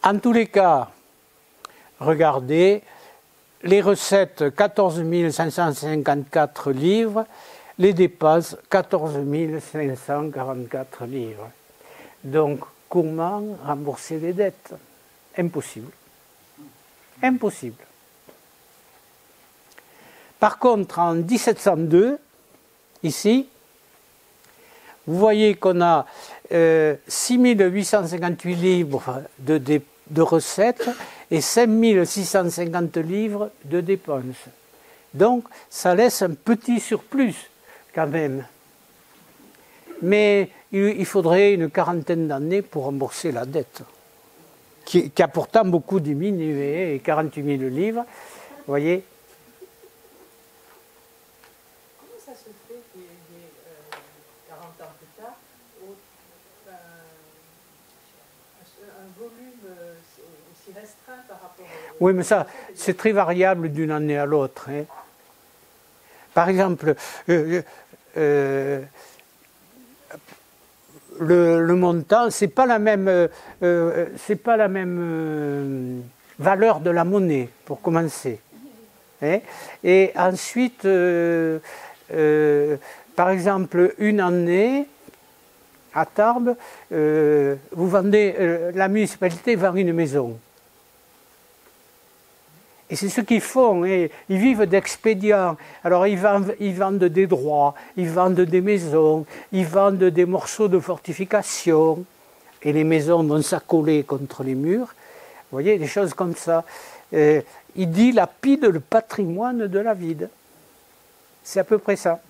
En tous les cas, regardez, les recettes, 14 554 livres, les dépenses, 14 544 livres. Donc, comment rembourser les dettes? Impossible. Impossible. Par contre, en 1702, ici, vous voyez qu'on a 6 858 livres de recettes et 5 650 livres de dépenses. Donc, ça laisse un petit surplus, quand même. Mais il faudrait une quarantaine d'années pour rembourser la dette, qui a pourtant beaucoup diminué, 48 000 livres, vous voyez. Comment ça se fait qu'il y ait 40 ans plus tard, un volume aussi restreint par rapport au... Oui, mais ça, c'est très variable d'une année à l'autre. Hein. Par exemple, le montant, c'est pas la même valeur de la monnaie, pour commencer. Hein. Et ensuite, par exemple, une année, à Tarbes, vous vendez, la municipalité vend une maison. Et c'est ce qu'ils font, et ils vivent d'expédients. Alors ils vendent des droits, ils vendent des maisons, ils vendent des morceaux de fortification, et les maisons vont s'accoler contre les murs. Vous voyez, des choses comme ça. Ils dilapident le patrimoine de la ville. C'est à peu près ça.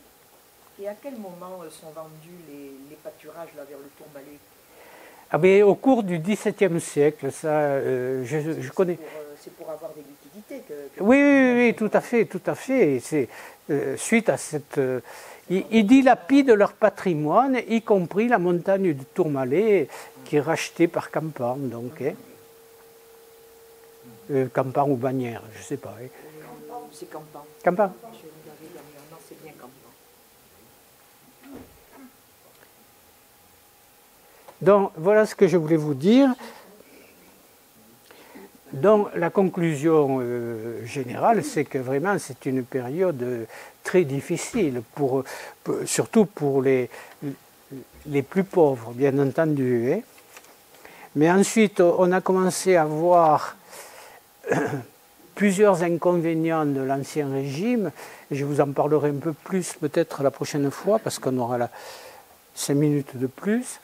Et à quel moment sont vendus les pâturages là, vers le Tourmalet? Ah ben, au cours du XVIIe siècle, ça, je connais. C'est pour avoir des liquidités que... Oui, tout à fait, tout à fait. C'est suite à cette... ils dilapident leur patrimoine, y compris la montagne du Tourmalet, qui est rachetée par Campan, donc. Campan ou Bagnères, je ne sais pas. C'est Campan. Campan. Je regardais dernièrement, c'est bien Campan. Donc, voilà ce que je voulais vous dire. Donc, la conclusion générale, c'est que vraiment, c'est une période très difficile, surtout pour les plus pauvres, bien entendu. Hein. Mais ensuite, on a commencé à voir plusieurs inconvénients de l'Ancien Régime, et je vous en parlerai un peu plus peut-être la prochaine fois, parce qu'on aura 5 minutes de plus.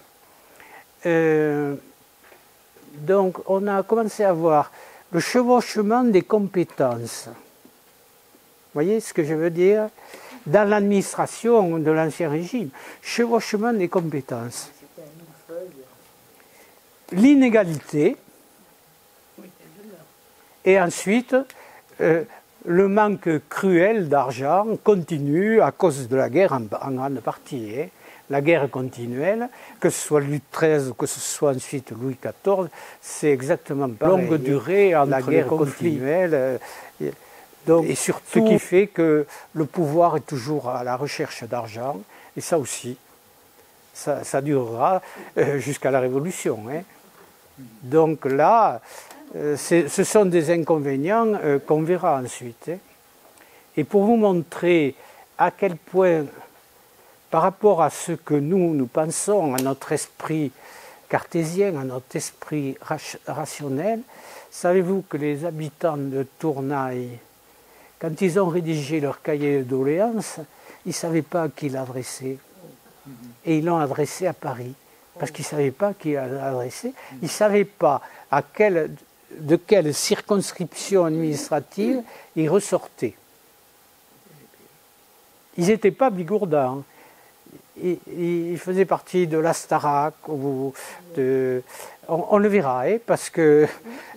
Donc, on a commencé à voir le chevauchement des compétences. Vous voyez ce que je veux dire? Dans l'administration de l'Ancien Régime, chevauchement des compétences. L'inégalité, et ensuite, le manque cruel d'argent continue à cause de la guerre en grande partie. Hein. La guerre continuelle, que ce soit Louis XIII ou que ce soit ensuite Louis XIV, c'est exactement pareil. Longue durée entre la guerre continuelle. Donc, et surtout, ce qui fait que le pouvoir est toujours à la recherche d'argent, et ça aussi, ça durera jusqu'à la Révolution. Hein. Donc là, ce sont des inconvénients qu'on verra ensuite. Hein. Et pour vous montrer à quel point, par rapport à ce que nous pensons, à notre esprit cartésien, à notre esprit rationnel, savez-vous que les habitants de Tournaille, quand ils ont rédigé leur cahier de doléances, ils ne savaient pas à qui l'adresser. Et ils l'ont adressé à Paris, parce qu'ils ne savaient pas à qui l'adresser. Ils ne savaient pas de quelle circonscription administrative ils ressortaient. Ils n'étaient pas bigourdans. Il faisait partie de l'Astarac, on le verra, hein, parce que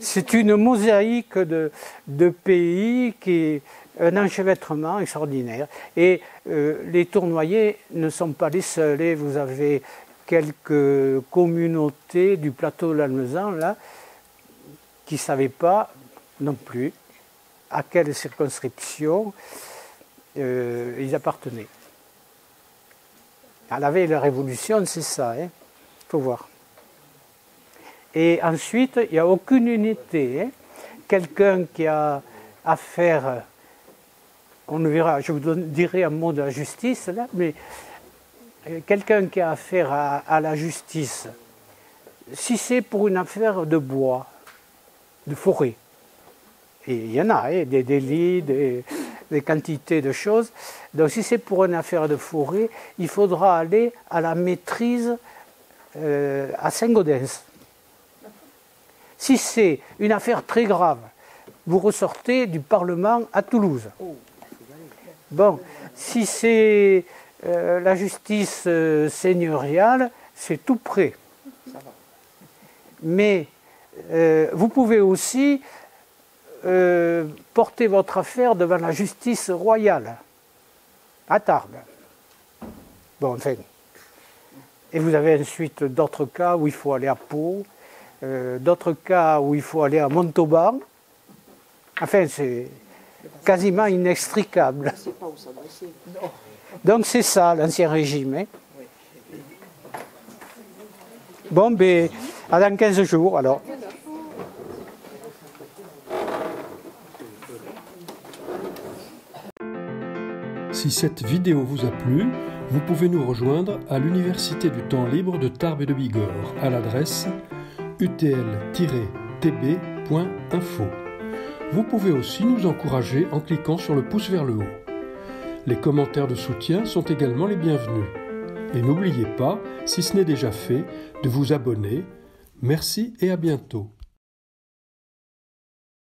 c'est une mosaïque de pays qui est un enchevêtrement extraordinaire. Et les Tournoyais ne sont pas les seuls. Et vous avez quelques communautés du plateau de l'Almezan, là, qui ne savaient pas non plus à quelle circonscription ils appartenaient. À la veille de la Révolution, c'est ça, il faut voir. Et ensuite, il n'y a aucune unité. Hein. Quelqu'un qui a affaire, on le verra, je vous dirai un mot de la justice, là, mais quelqu'un qui a affaire à la justice, si c'est pour une affaire de bois, de forêt, et il y en a, hein, des délits, des quantités de choses. Donc si c'est pour une affaire de forêt, il faudra aller à la maîtrise à Saint-Gaudens. Si c'est une affaire très grave, vous ressortez du Parlement à Toulouse. Bon, si c'est la justice seigneuriale, c'est tout près. Mais vous pouvez aussi porter votre affaire devant la justice royale, à Tarbes. Bon, enfin. Et vous avez ensuite d'autres cas où il faut aller à Pau, d'autres cas où il faut aller à Montauban. Enfin, c'est quasiment inextricable. Je ne sais pas où s'adresser. Donc c'est ça, l'Ancien Régime. Hein. Bon, ben, à dans 15 jours, alors. Si cette vidéo vous a plu, vous pouvez nous rejoindre à l'Université du temps libre de Tarbes et de Bigorre à l'adresse utl-tb.info. Vous pouvez aussi nous encourager en cliquant sur le pouce vers le haut. Les commentaires de soutien sont également les bienvenus. Et n'oubliez pas, si ce n'est déjà fait, de vous abonner. Merci et à bientôt.